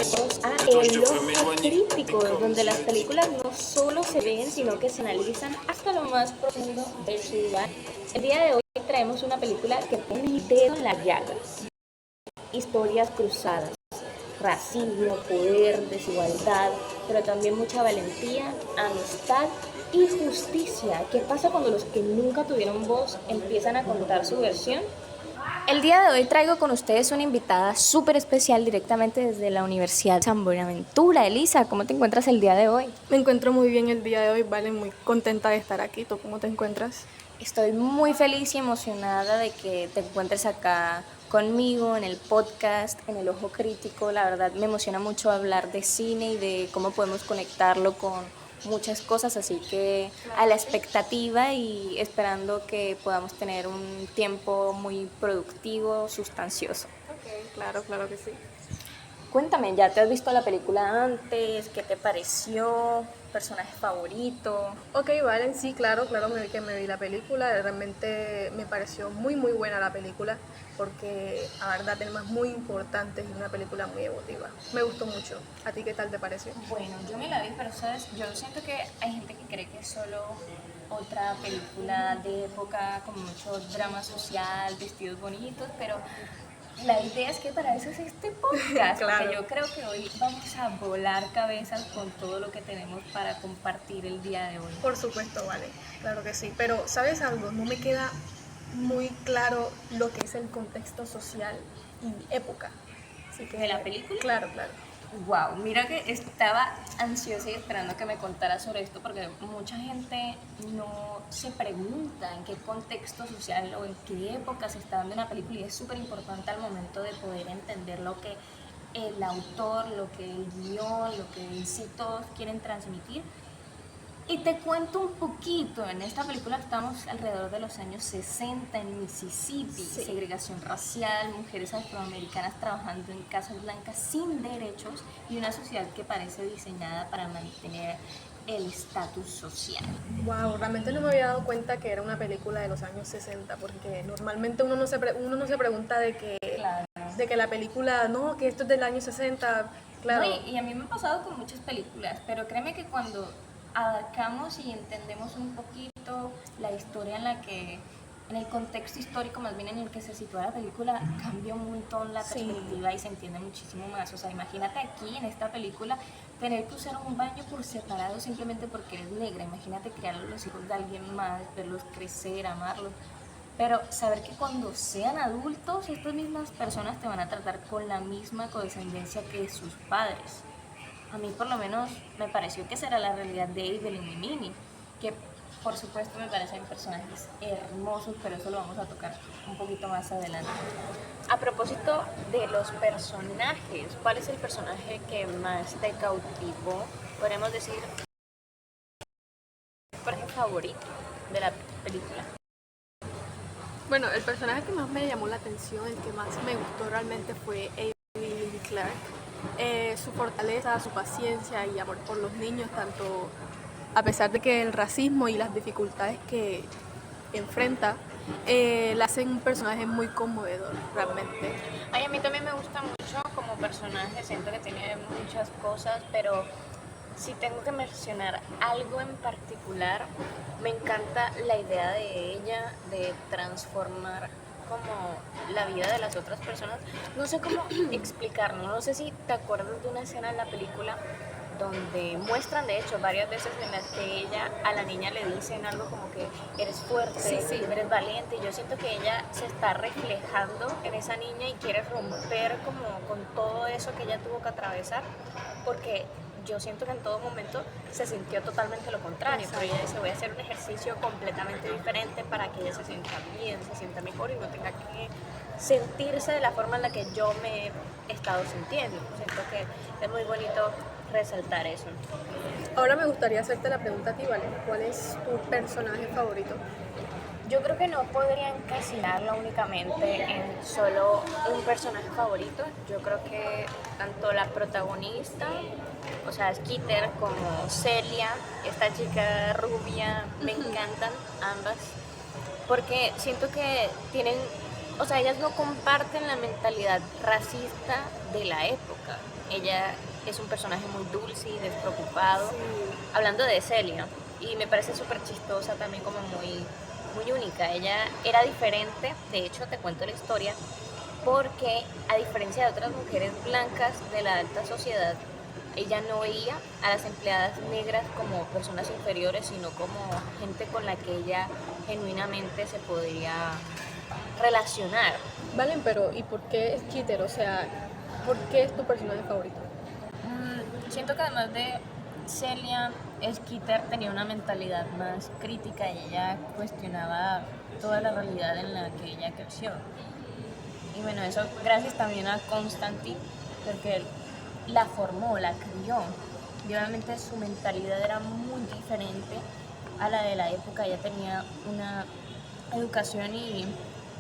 El ojo crítico, donde las películas no solo se ven, sino que se analizan hasta lo más profundo de su lugar. El día de hoy traemos una película que pone el dedo en la llaga. Historias cruzadas, racismo, poder, desigualdad, pero también mucha valentía, amistad y justicia. ¿Qué pasa cuando los que nunca tuvieron voz empiezan a contar su versión? El día de hoy traigo con ustedes una invitada súper especial directamente desde la Universidad San Buenaventura. Elisa, ¿cómo te encuentras el día de hoy? Me encuentro muy bien el día de hoy, vale, muy contenta de estar aquí. ¿Tú cómo te encuentras? Estoy muy feliz y emocionada de que te encuentres acá conmigo en el podcast, en el Ojo Crítico. La verdad me emociona mucho hablar de cine y de cómo podemos conectarlo con muchas cosas, así que a la expectativa y esperando que podamos tener un tiempo muy productivo, sustancioso. Ok, claro que sí. Cuéntame, ¿ya te has visto la película antes? ¿Qué te pareció? ¿Personaje favorito? Ok, vale, sí, claro, me vi la película. Realmente me pareció muy buena la película porque, la verdad, temas muy importantes y una película muy emotiva. Me gustó mucho. ¿A ti qué tal te pareció? Bueno, yo me la vi, pero sabes, yo siento que hay gente que cree que es solo otra película de época con mucho drama social, vestidos bonitos, pero la idea es que para eso es este podcast, Claro. porque yo creo que hoy vamos a volar cabezas con todo lo que tenemos para compartir el día de hoy. Por supuesto, vale, claro que sí. Pero, ¿sabes algo? No me queda muy claro lo que es el contexto social y época. Así que, ¿De la película? Claro. Wow, mira que estaba ansiosa y esperando que me contara sobre esto porque mucha gente no se pregunta en qué contexto social o en qué época se está dando una película y es súper importante al momento de poder entender lo que el autor, lo que el guión, lo que en sí todos quieren transmitir. Y te cuento un poquito, en esta película estamos alrededor de los años 60 en Mississippi, Sí. segregación racial, mujeres afroamericanas trabajando en casas blancas sin derechos y una sociedad que parece diseñada para mantener el estatus social. Wow, realmente no me había dado cuenta que era una película de los años 60, porque normalmente uno no se pregunta Claro. de que la película, no, que esto es del año 60, claro. No, y a mí me ha pasado con muchas películas, pero créeme que cuando abarcamos y entendemos un poquito la historia en el contexto histórico más bien en el que se sitúa la película, cambia un montón la Sí. perspectiva y se entiende muchísimo más. O sea, imagínate aquí en esta película tener que usar un baño por separado simplemente porque eres negra. Imagínate criar a los hijos de alguien más, verlos crecer, amarlos. Pero saber que cuando sean adultos, estas mismas personas te van a tratar con la misma condescendencia que sus padres. A mí por lo menos me pareció que esa era la realidad de Evelyn y Minnie, que por supuesto me parecen personajes hermosos, pero eso lo vamos a tocar un poquito más adelante. A propósito de los personajes, ¿cuál es el personaje que más te cautivó? Podríamos decir, personaje favorito de la película. Bueno, el personaje que más me llamó la atención, el que más me gustó realmente fue Amy Clark. Su fortaleza, su paciencia y amor por los niños, tanto a pesar de que el racismo y las dificultades que enfrenta, la hacen un personaje muy conmovedor, realmente. Ay, a mí también me gusta mucho como personaje, siento que tiene muchas cosas, pero si tengo que mencionar algo en particular, me encanta la idea de ella de transformar como la vida de las otras personas. No sé cómo explicarlo, no sé si te acuerdas de una escena en la película donde muestran de hecho varias veces en las que ella a la niña le dicen algo como que eres fuerte, Sí. eres valiente, y yo siento que ella se está reflejando en esa niña y quiere romper como con todo eso que ella tuvo que atravesar, porque yo siento que en todo momento se sintió totalmente lo contrario, pero ella dice voy a hacer un ejercicio completamente diferente para que ella se sienta bien, se sienta mejor y no tenga que sentirse de la forma en la que yo me he estado sintiendo. Siento que es muy bonito resaltar eso. Ahora me gustaría hacerte la pregunta a ti, ¿vale? ¿Cuál es tu personaje favorito? Yo creo que no podría encasillarla únicamente en solo un personaje favorito. Yo creo que tanto la protagonista, o sea, Skeeter, como Celia, esta chica rubia, me encantan ambas, porque siento que tienen, o sea, ellas no comparten la mentalidad racista de la época. ella es un personaje muy dulce y despreocupado, Sí. hablando de Celia, y me parece súper chistosa también, como muy única. Ella era diferente, de hecho te cuento la historia, porque a diferencia de otras mujeres blancas de la alta sociedad, ella no veía a las empleadas negras como personas inferiores, sino como gente con la que ella genuinamente se podía relacionar. Valen, pero ¿y por qué Skeeter? O sea, ¿por qué es tu personaje favorito? Siento que además de Celia, Skeeter tenía una mentalidad más crítica y ella cuestionaba toda la realidad en la que ella creció. Y bueno, eso gracias también a Constantine, porque él la formó, la crió. Y obviamente su mentalidad era muy diferente a la de la época. Ella tenía una educación y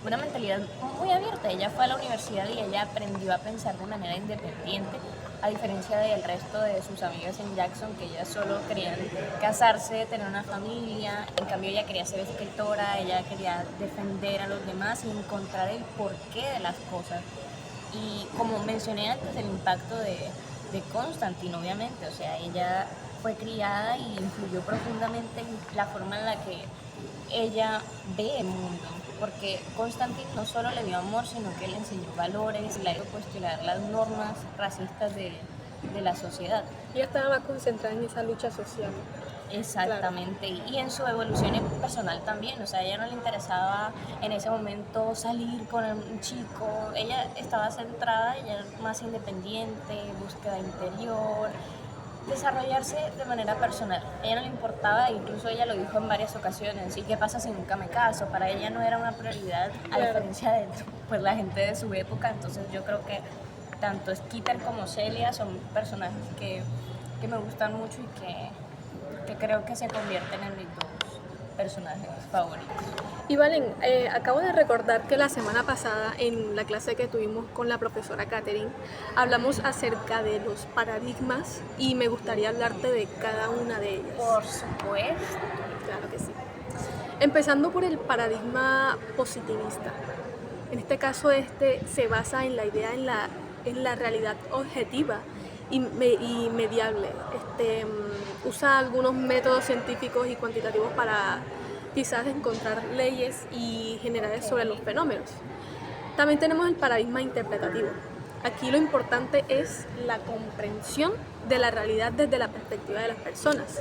una mentalidad muy abierta. Ella fue a la universidad y ella aprendió a pensar de manera independiente, a diferencia del resto de sus amigas en Jackson, que ellas solo querían casarse, tener una familia. En cambio ella quería ser escritora, ella quería defender a los demás y encontrar el porqué de las cosas. Y como mencioné antes, el impacto de Constantine, obviamente, o sea, ella fue criada y influyó profundamente en la forma en la que ella ve el mundo, porque Constantine no solo le dio amor, sino que le enseñó valores, le hizo cuestionar las normas racistas de la sociedad. Ella estaba más concentrada en esa lucha social. Exactamente, y en su evolución personal también, o sea, a ella no le interesaba en ese momento salir con un chico, ella estaba centrada, ella era más independiente, búsqueda interior, desarrollarse de manera personal. A ella no le importaba, incluso ella lo dijo en varias ocasiones, ¿y qué pasa si nunca me caso? Para ella no era una prioridad, a diferencia de pues, la gente de su época. Entonces yo creo que tanto Skeeter como Celia son personajes que me gustan mucho y que creo que se convierten en mis dos personajes favoritos. Y Valen, acabo de recordar que la semana pasada en la clase que tuvimos con la profesora Catherine hablamos acerca de los paradigmas y me gustaría hablarte de cada una de ellas. Por supuesto. Claro que sí. Empezando por el paradigma positivista. En este caso, este se basa en la idea en la realidad objetiva y mediable. Usa algunos métodos científicos y cuantitativos para quizás encontrar leyes y generales sobre los fenómenos. También tenemos el paradigma interpretativo. Aquí lo importante es la comprensión de la realidad desde la perspectiva de las personas.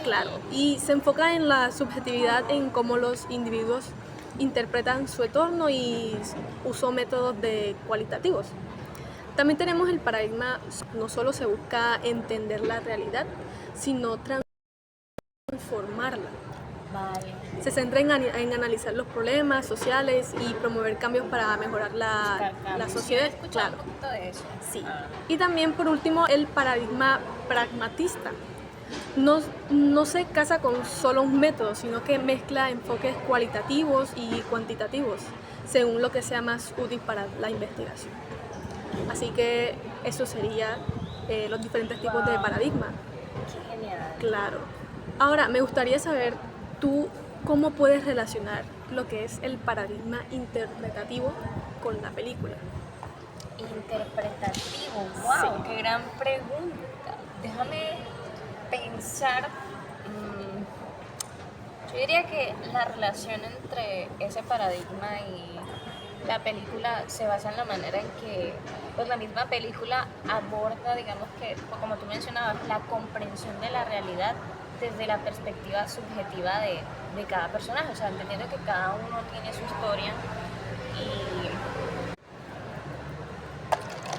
Claro, y se enfoca en la subjetividad, en cómo los individuos interpretan su entorno y usó métodos cualitativos. También tenemos el paradigma, no solo se busca entender la realidad, sino transformarla. Vale. Se centra en analizar los problemas sociales y promover cambios para mejorar la sociedad. He escuchado un poquito de eso. Sí. Y también, por último, el paradigma pragmatista. No se casa con solo un método, sino que mezcla enfoques cualitativos y cuantitativos, según lo que sea más útil para la investigación. Así que eso sería los diferentes tipos de paradigma. Qué genial. Claro. Ahora, me gustaría saber tú cómo puedes relacionar lo que es el paradigma interpretativo con la película. Interpretativo, wow, Sí. qué gran pregunta. Déjame pensar. Yo diría que la relación entre ese paradigma y la película se basa en la manera en que pues la misma película aborda, digamos que, como tú mencionabas, la comprensión de la realidad desde la perspectiva subjetiva de cada personaje, o sea, entendiendo que cada uno tiene su historia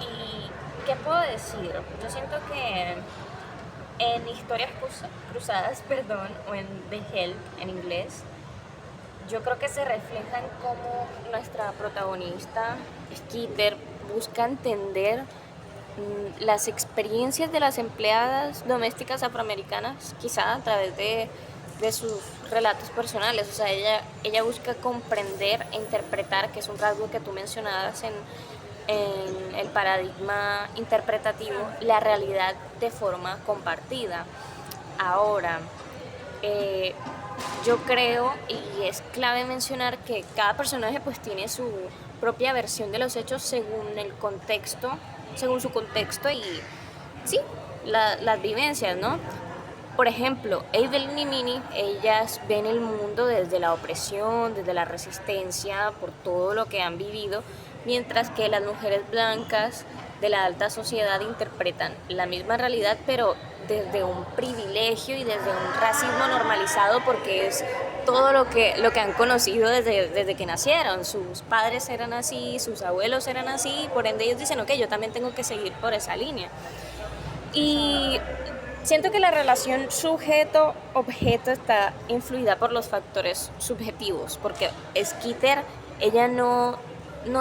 y ¿qué puedo decir? Yo siento que en Historias Cruzadas, perdón, o en The Help en inglés, yo creo que se refleja en cómo nuestra protagonista, Skeeter, busca entender las experiencias de las empleadas domésticas afroamericanas, quizá a través de sus relatos personales. O sea, ella busca comprender e interpretar, que es un rasgo que tú mencionabas en el paradigma interpretativo, la realidad de forma compartida. Ahora, yo creo, y es clave mencionar, que cada personaje pues tiene su propia versión de los hechos según el contexto según su contexto y sí, las vivencias, ¿no? Por ejemplo, Evelyn y Minnie, ellas ven el mundo desde la opresión, desde la resistencia, por todo lo que han vivido, mientras que las mujeres blancas de la alta sociedad interpretan la misma realidad, pero desde un privilegio y desde un racismo normalizado, porque es todo lo que han conocido desde que nacieron. Sus padres eran así, sus abuelos eran así, y por ende ellos dicen, ok, yo también tengo que seguir por esa línea. Y siento que la relación sujeto-objeto está influida por los factores subjetivos, porque Skeeter, ella no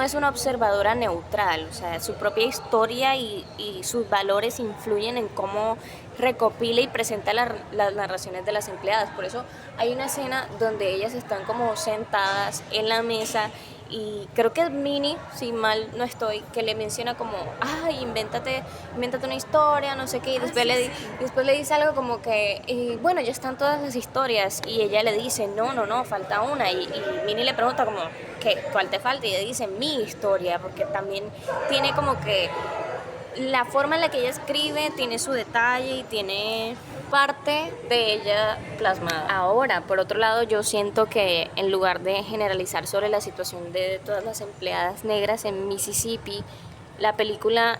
es una observadora neutral, o sea, su propia historia y sus valores influyen en cómo recopila y presenta las narraciones de las empleadas. Por eso hay una escena donde ellas están como sentadas en la mesa y creo que es Minnie, si mal no estoy, que le menciona como, ay, invéntate una historia, no sé qué, y después le dice algo como que, bueno, ya están todas las historias, y ella le dice, no, falta una, y Minnie le pregunta como, ¿qué? ¿Cuál te falta? Y ella dice, mi historia, porque también tiene como que la forma en la que ella escribe tiene su detalle y tiene parte de ella plasmada. Ahora, por otro lado, yo siento que en lugar de generalizar sobre la situación de todas las empleadas negras en Mississippi, la película,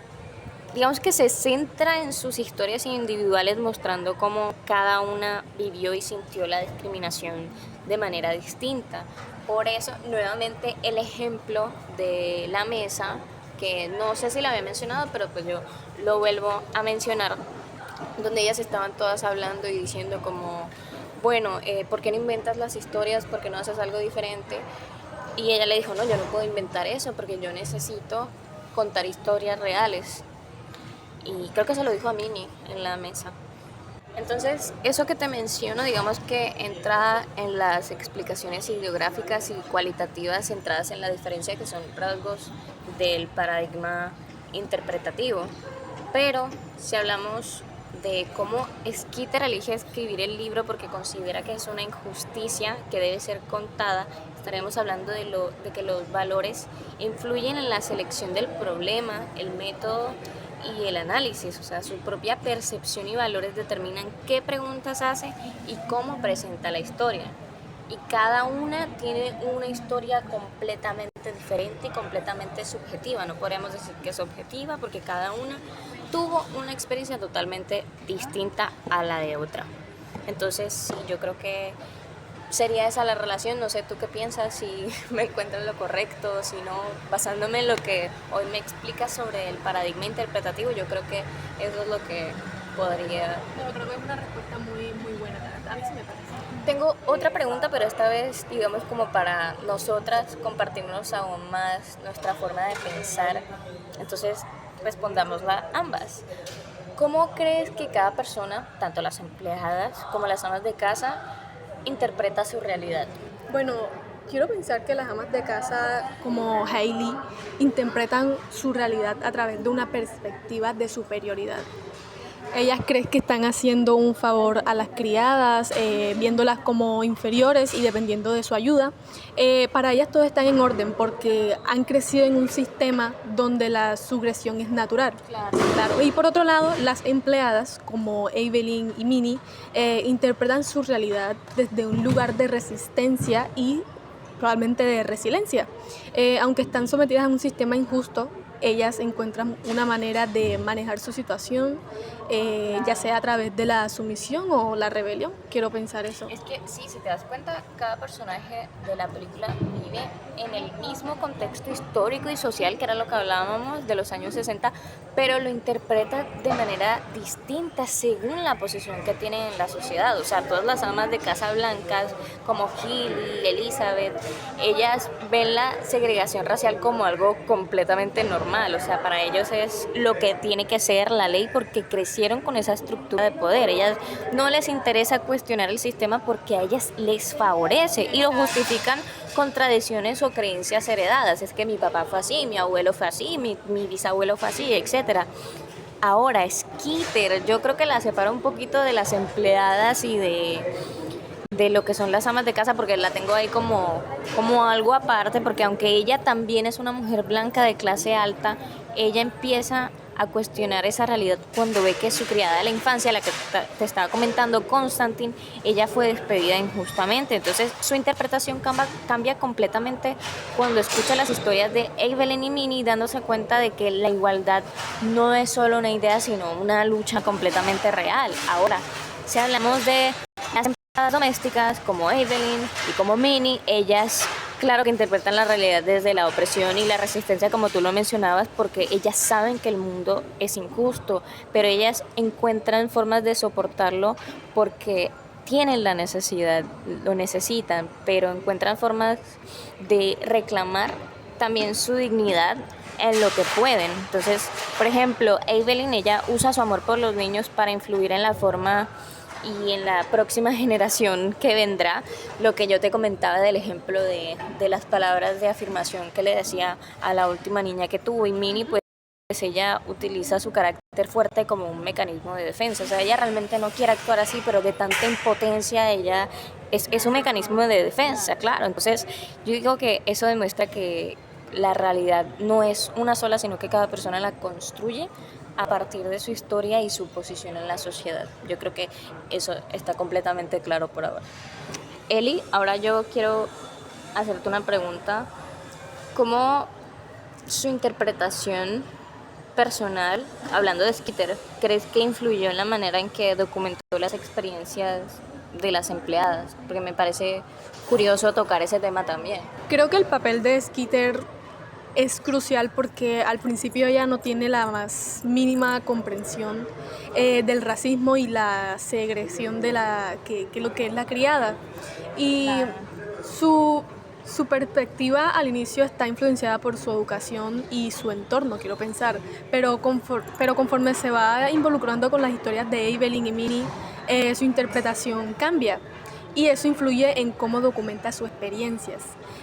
digamos que se centra en sus historias individuales, mostrando cómo cada una vivió y sintió la discriminación de manera distinta. Por eso, nuevamente, el ejemplo de la mesa, que no sé si la había mencionado, pero pues yo lo vuelvo a mencionar, donde ellas estaban todas hablando y diciendo como, bueno, ¿por qué no inventas las historias? ¿Por qué no haces algo diferente? Y ella le dijo, no, yo no puedo inventar eso porque yo necesito contar historias reales. Y creo que se lo dijo a Minnie en la mesa. Entonces, eso que te menciono, digamos que entra en las explicaciones ideográficas y cualitativas centradas en la diferencia que son rasgos del paradigma interpretativo. Pero si hablamos de cómo Skeeter elige escribir el libro porque considera que es una injusticia que debe ser contada, estaremos hablando de que los valores influyen en la selección del problema, el método y el análisis, o sea, su propia percepción y valores determinan qué preguntas hace y cómo presenta la historia. Y cada una tiene una historia completamente diferente y completamente subjetiva. No podríamos decir que es objetiva porque cada una tuvo una experiencia totalmente distinta a la de otra. Entonces, sí, yo creo que sería esa la relación. No sé tú qué piensas, si me encuentro en lo correcto, si no, basándome en lo que hoy me explicas sobre el paradigma interpretativo, yo creo que eso es lo que podría... No, creo que es una respuesta muy buena, a mí sí me parece. Tengo otra pregunta, pero esta vez, digamos, como para nosotras compartirnos aún más nuestra forma de pensar. Entonces, respondámosla ambas. ¿Cómo crees que cada persona, tanto las empleadas como las amas de casa, interpreta su realidad? Bueno, quiero pensar que las amas de casa como Hailey interpretan su realidad a través de una perspectiva de superioridad. Ellas creen que están haciendo un favor a las criadas, viéndolas como inferiores y dependiendo de su ayuda. Para ellas todo está en orden porque han crecido en un sistema donde la sugresión es natural. Claro. Y por otro lado, las empleadas como Evelyn y Minnie interpretan su realidad desde un lugar de resistencia y probablemente de resiliencia. Aunque están sometidas a un sistema injusto, ellas encuentran una manera de manejar su situación, ya sea a través de la sumisión o la rebelión. Quiero pensar eso. Es que sí, si te das cuenta, cada personaje de la película vive en el mismo contexto histórico y social, que era lo que hablábamos de los años 60, pero lo interpreta de manera distinta según la posición que tienen en la sociedad. O sea, todas las amas de casa blancas, como Gil y Elizabeth, ellas ven la segregación racial como algo completamente normal. O sea, para ellos es lo que tiene que ser la ley porque crecieron con esa estructura de poder. Ellas no les interesa cuestionar el sistema porque a ellas les favorece y lo justifican con tradiciones o creencias heredadas. Es que mi papá fue así, mi abuelo fue así, mi bisabuelo fue así, etcétera. Ahora, Skeeter, yo creo que la separa un poquito de las empleadas y de lo que son las amas de casa, porque la tengo ahí como algo aparte, porque aunque ella también es una mujer blanca de clase alta, ella empieza a cuestionar esa realidad cuando ve que su criada de la infancia, la que te estaba comentando, Constantine, ella fue despedida injustamente. Entonces su interpretación cambia completamente cuando escucha las historias de Evelyn y Minnie, dándose cuenta de que la igualdad no es solo una idea, sino una lucha completamente real. Ahora, si hablamos de las empleadas domésticas como Evelyn y como Minnie, ellas claro que interpretan la realidad desde la opresión y la resistencia, como tú lo mencionabas, porque ellas saben que el mundo es injusto, pero ellas encuentran formas de soportarlo porque tienen la necesidad, lo necesitan, pero encuentran formas de reclamar también su dignidad en lo que pueden. Entonces, por ejemplo, Evelyn, ella usa su amor por los niños para influir en la forma y en la próxima generación que vendrá, lo que yo te comentaba del ejemplo de las palabras de afirmación que le decía a la última niña que tuvo, y Minnie, pues ella utiliza su carácter fuerte como un mecanismo de defensa. O sea, ella realmente no quiere actuar así, pero de tanta impotencia ella es un mecanismo de defensa, claro. Entonces yo digo que eso demuestra que la realidad no es una sola, sino que cada persona la construye a partir de su historia y su posición en la sociedad. Yo creo que eso está completamente claro por ahora. Eli, ahora yo quiero hacerte una pregunta. ¿Cómo su interpretación personal, hablando de Skeeter, crees que influyó en la manera en que documentó las experiencias de las empleadas? Porque me parece curioso tocar ese tema también. Creo que el papel de Skeeter es crucial porque al principio ella no tiene la más mínima comprensión del racismo y la segregación de que lo que es la criada. Y su, su perspectiva al inicio está influenciada por su educación y su entorno, quiero pensar, pero conforme se va involucrando con las historias de Evelyn y Minnie, su interpretación cambia. Y eso influye en cómo documenta sus experiencias.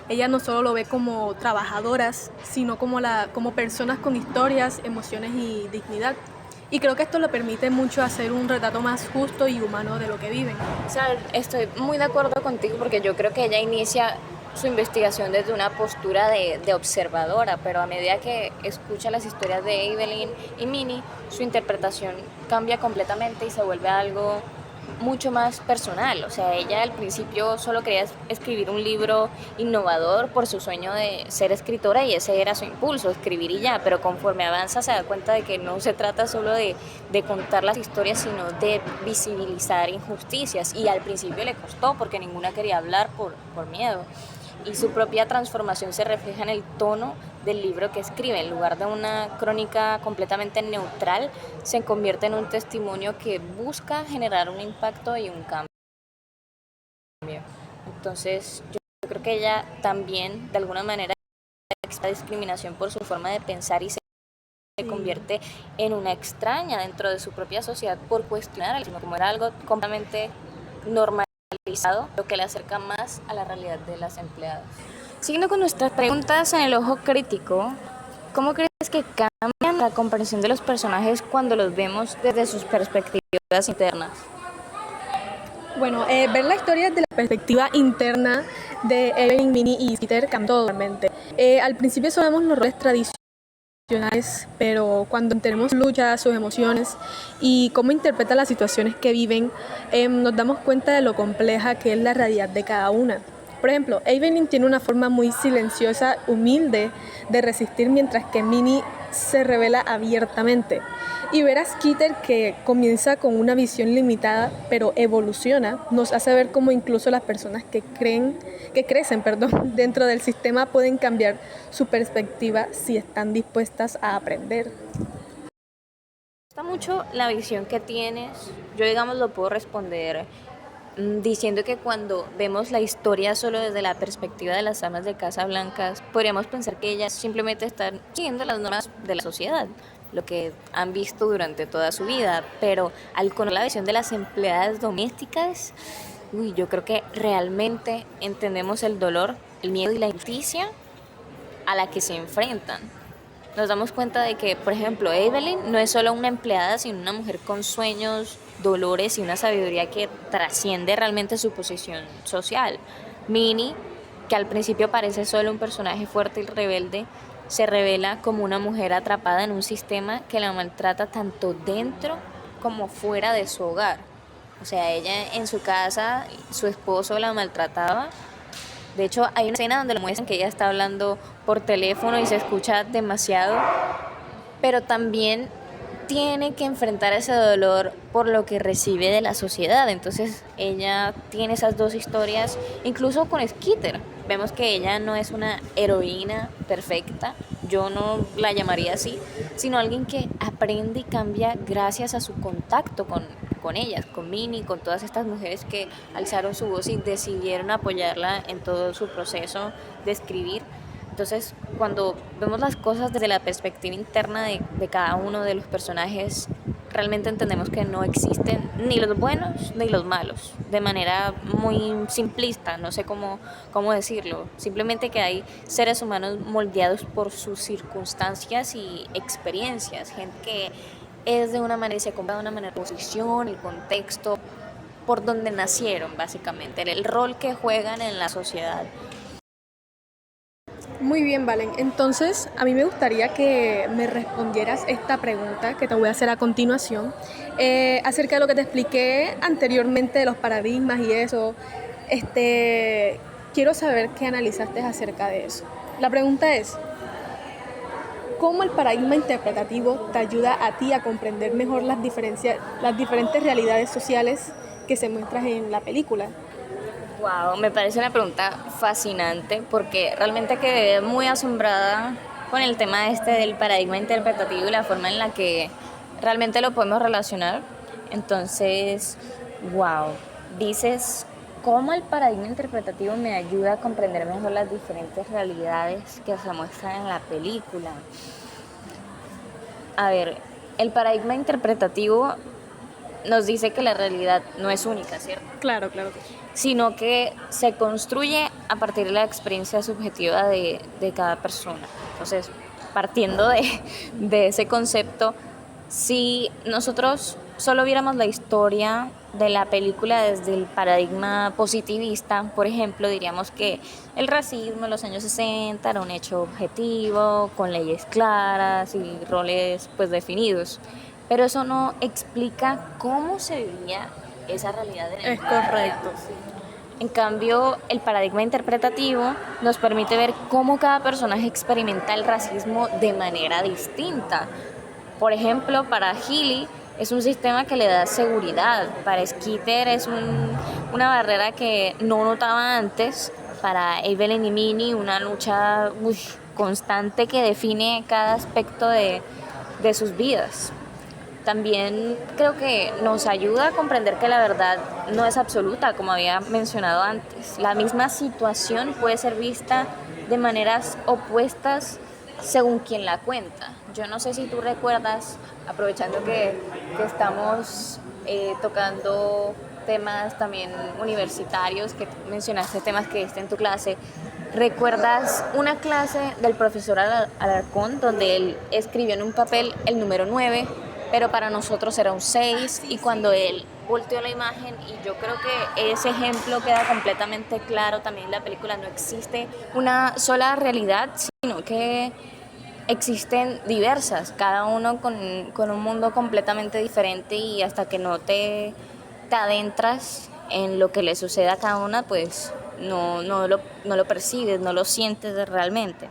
Ella no solo lo ve como trabajadoras, sino como personas con historias, emociones y dignidad. Y creo que esto le permite mucho hacer un retrato más justo y humano de lo que viven. O sea, estoy muy de acuerdo contigo porque yo creo que ella inicia su investigación desde una postura de observadora, pero a medida que escucha las historias de Evelyn y Minnie, su interpretación cambia completamente y se vuelve algo mucho más personal. O sea, ella al principio solo quería escribir un libro innovador por su sueño de ser escritora y ese era su impulso, escribir y ya, pero conforme avanza se da cuenta de que no se trata solo de contar las historias, sino de visibilizar injusticias, y al principio le costó porque ninguna quería hablar por miedo. Y su propia transformación se refleja en el tono del libro que escribe. En lugar de una crónica completamente neutral, se convierte en un testimonio que busca generar un impacto y un cambio. Entonces, yo creo que ella también, de alguna manera, esta discriminación por su forma de pensar y se convierte en una extraña dentro de su propia sociedad por cuestionar, sino como era algo completamente normalizado, lo que le acerca más a la realidad de las empleadas. Siguiendo con nuestras preguntas en el ojo crítico, ¿cómo crees que cambian la comprensión de los personajes cuando los vemos desde sus perspectivas internas? Bueno, ver la historia desde la perspectiva interna de Evelyn, Minnie y Skeeter cambia totalmente. Al principio solo vemos los roles tradicionales, pero cuando tenemos luchas, sus emociones y cómo interpretan las situaciones que viven, nos damos cuenta de lo compleja que es la realidad de cada una. Por ejemplo, Evelyn tiene una forma muy silenciosa, humilde de resistir, mientras que Minnie se revela abiertamente. Y ver a Skeeter, que comienza con una visión limitada, pero evoluciona, nos hace ver cómo incluso las personas que crecen dentro del sistema pueden cambiar su perspectiva si están dispuestas a aprender. Me gusta mucho la visión que tienes. Yo, digamos, lo puedo responder diciendo que cuando vemos la historia solo desde la perspectiva de las amas de Casa Blancas, podríamos pensar que ellas simplemente están siguiendo las normas de la sociedad, lo que han visto durante toda su vida, pero al conocer la visión de las empleadas domésticas, yo creo que realmente entendemos el dolor, el miedo y la injusticia a la que se enfrentan. Nos damos cuenta de que, por ejemplo, Evelyn no es solo una empleada, sino una mujer con sueños, dolores y una sabiduría que trasciende realmente su posición social. Minnie, que al principio parece solo un personaje fuerte y rebelde, se revela como una mujer atrapada en un sistema que la maltrata tanto dentro como fuera de su hogar. O sea, ella en su casa, su esposo la maltrataba. De hecho, hay una escena donde lo muestran que ella está hablando por teléfono y se escucha demasiado, pero también tiene que enfrentar ese dolor por lo que recibe de la sociedad. Entonces ella tiene esas dos historias, incluso con Skeeter. Vemos que ella no es una heroína perfecta, yo no la llamaría así, sino alguien que aprende y cambia gracias a su contacto con ellas, con Minnie, con todas estas mujeres que alzaron su voz y decidieron apoyarla en todo su proceso de escribir. Entonces, cuando vemos las cosas desde la perspectiva interna de cada uno de los personajes, realmente entendemos que no existen ni los buenos ni los malos, de manera muy simplista, no sé cómo decirlo, simplemente que hay seres humanos moldeados por sus circunstancias y experiencias, gente que es de una manera y se compra de una manera, la posición, el contexto, por donde nacieron básicamente, el rol que juegan en la sociedad. Muy bien, Valen. Entonces, a mí me gustaría que me respondieras esta pregunta que te voy a hacer a continuación, acerca de lo que te expliqué anteriormente de los paradigmas y eso. Quiero saber qué analizaste acerca de eso. La pregunta es, ¿cómo el paradigma interpretativo te ayuda a ti a comprender mejor las diferentes realidades sociales que se muestran en la película? Wow, me parece una pregunta fascinante porque realmente quedé muy asombrada con el tema del paradigma interpretativo y la forma en la que realmente lo podemos relacionar. Entonces, wow, dices, ¿cómo el paradigma interpretativo me ayuda a comprender mejor las diferentes realidades que se muestran en la película? A ver, el paradigma interpretativo nos dice que la realidad no es única, ¿cierto? Claro, claro que sí. Sino que se construye a partir de la experiencia subjetiva de cada persona. Entonces, partiendo de ese concepto, si nosotros solo viéramos la historia de la película desde el paradigma positivista, por ejemplo, diríamos que el racismo en los años 60 era un hecho objetivo, con leyes claras y roles pues definidos, pero eso no explica cómo se vivía esa realidad en el Es correcto. en cambio, el paradigma interpretativo nos permite ver cómo cada personaje experimenta el racismo de manera distinta. Por ejemplo, para Healy es un sistema que le da seguridad, para Skeeter es una barrera que no notaba antes, para Evelyn y Minnie una lucha constante que define cada aspecto de sus vidas. También creo que nos ayuda a comprender que la verdad no es absoluta, como había mencionado antes. La misma situación puede ser vista de maneras opuestas según quien la cuenta. Yo no sé si tú recuerdas, aprovechando que estamos tocando temas también universitarios, que mencionaste temas que diste en tu clase, ¿recuerdas una clase del profesor Alarcón donde él escribió en un papel el número 9, pero para nosotros era un 6, y cuando él volteó la imagen, y yo creo que ese ejemplo queda completamente claro también en la película, no existe una sola realidad, sino que existen diversas, cada uno con un mundo completamente diferente, y hasta que no te adentras en lo que le sucede a cada una, pues no lo percibes, no lo sientes realmente.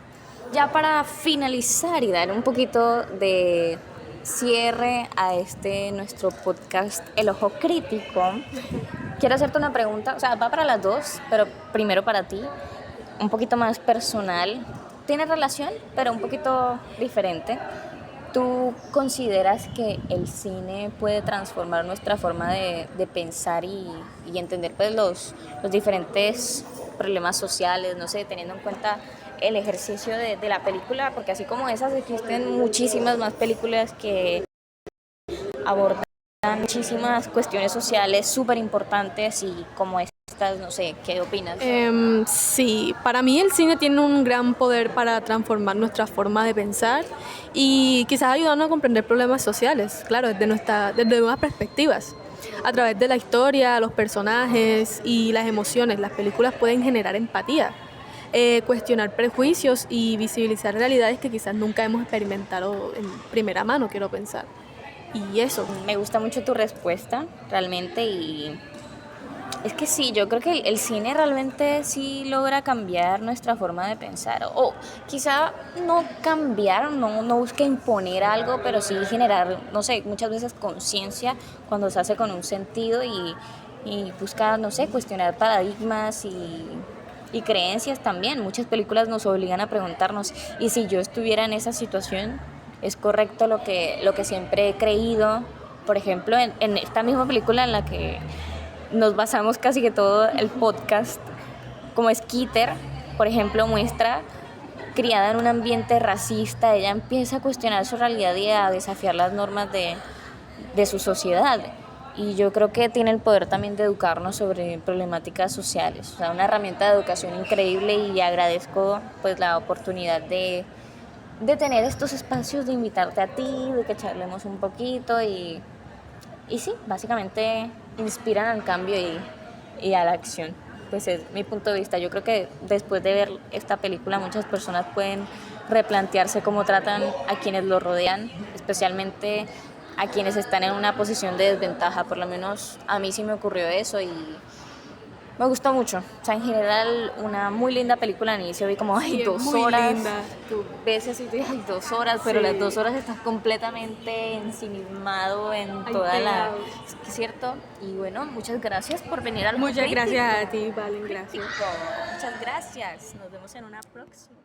Ya para finalizar y dar un poquito de cierre a nuestro podcast El Ojo Crítico, quiero hacerte una pregunta, o sea, va para las dos, pero primero para ti, un poquito más personal. Tiene relación, pero un poquito diferente. ¿Tú consideras que el cine puede transformar nuestra forma de pensar y entender pues los diferentes problemas sociales, no sé, teniendo en cuenta el ejercicio de la película? Porque así como esas, existen muchísimas más películas que abordan muchísimas cuestiones sociales súper importantes, y como estas, no sé, ¿qué opinas? Sí, para mí el cine tiene un gran poder para transformar nuestra forma de pensar y quizás ayudarnos a comprender problemas sociales, claro, desde nuevas perspectivas. A través de la historia, los personajes y las emociones, las películas pueden generar empatía. cuestionar prejuicios y visibilizar realidades que quizás nunca hemos experimentado en primera mano, quiero pensar. Y eso. Me gusta mucho tu respuesta, realmente, y es que sí, yo creo que el cine realmente sí logra cambiar nuestra forma de pensar, o quizá no cambiar, no busca imponer algo, pero sí generar, no sé, muchas veces conciencia cuando se hace con un sentido y busca, no sé, cuestionar paradigmas y creencias también. Muchas películas nos obligan a preguntarnos, ¿y si yo estuviera en esa situación? ¿Es correcto lo que siempre he creído? Por ejemplo, en esta misma película en la que nos basamos casi que todo el podcast, como Skeeter, por ejemplo, muestra, criada en un ambiente racista, ella empieza a cuestionar su realidad y a desafiar las normas de su sociedad. Y yo creo que tiene el poder también de educarnos sobre problemáticas sociales. O sea, una herramienta de educación increíble, y agradezco pues la oportunidad de tener estos espacios, de invitarte a ti, de que charlemos un poquito y sí, básicamente inspiran al cambio y a la acción. Pues es mi punto de vista. Yo creo que después de ver esta película muchas personas pueden replantearse cómo tratan a quienes los rodean, especialmente a quienes están en una posición de desventaja. Por lo menos a mí sí me ocurrió eso y me gustó mucho. O sea, en general, una muy linda película. Al inicio vi como, ay, Sí, es dos muy horas. linda. Tú. Ves eso y tú dices, ay, 2 horas, pero Sí. las 2 horas estás completamente ensimismado en Ahí toda la... pegado. Es cierto. Y bueno, muchas gracias por venir al Muchas Crítico. gracias a ti, Valen, gracias. Muchas gracias. Nos vemos en una próxima.